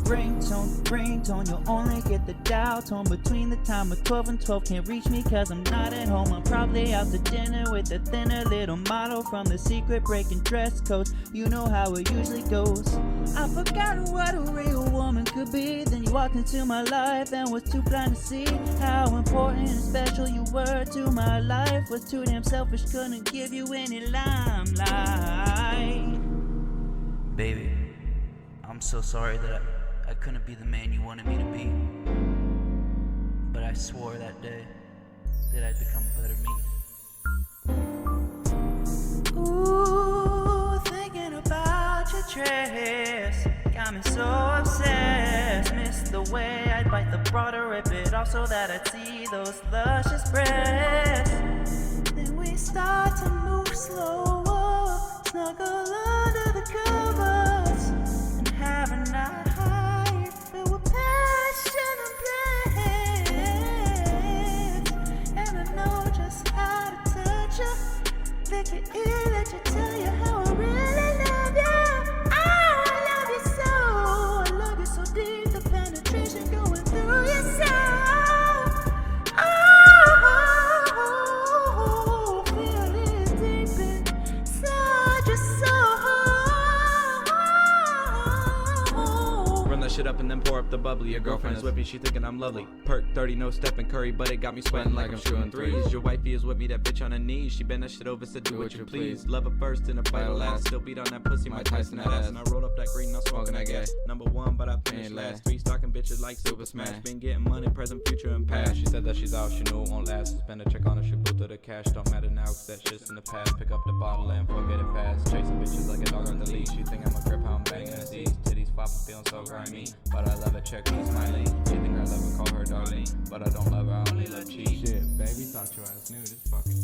ringtone, you'll only get the dial tone between the time of 12 and 12. Can't reach me cause I'm not at home. I'm probably out to dinner with a thinner little model from the secret breaking dress codes. You know how it usually goes. I've forgotten what a real woman could be. Then you walked into my life and was too blind to see how important and special you were to my life. Was too damn selfish, couldn't give you any limelight. Baby, I'm so sorry that I couldn't be the man you wanted me to be. But I swore that day that I'd become a better me. Ooh, thinking about your dress got me so obsessed. Missed the way I'd bite the broader, rip it off so that I'd see those luscious breasts. Then we start to move slower, snuggle under the covers, and have a night filled with passion and bliss. And I know just how to touch you, lick your ear, let you tell you how I really love you. I love you so, I love you so deep, the penetration going through your soul. Oh, feel it deep inside your soul. Run that shit up and then pour up the bubbly. Your girlfriend is with me, she thinking I'm lovely. Perk 30, no step and curry, but it got me sweating like I'm shooting threes. Your wifey is with me, that bitch on her knees. She bend that shit over, said do what you please. Love her first and a fight last. Still beat on that pussy, my Tyson that ass. And I rolled up that green, I'm smoking that gas. Number one, but I finished last. 3 stalking bitches like Super Smash. Been getting money, present, future, and past. She said that she's out, she knew it won't last. Spend a check on her, she blew through the cash. Don't matter now, cause that shit's in the past. Pick up the bottle and forget it fast. Chasing bitches like a dog on the leash. She think I'm a grip, how I'm banging her Z's. Titties poppin', feeling so grimy. But I love her, check, she's smiling. She think I love her, call her darling. But I don't love her, I only love cheese. Shit, baby, thought your ass knew this fucking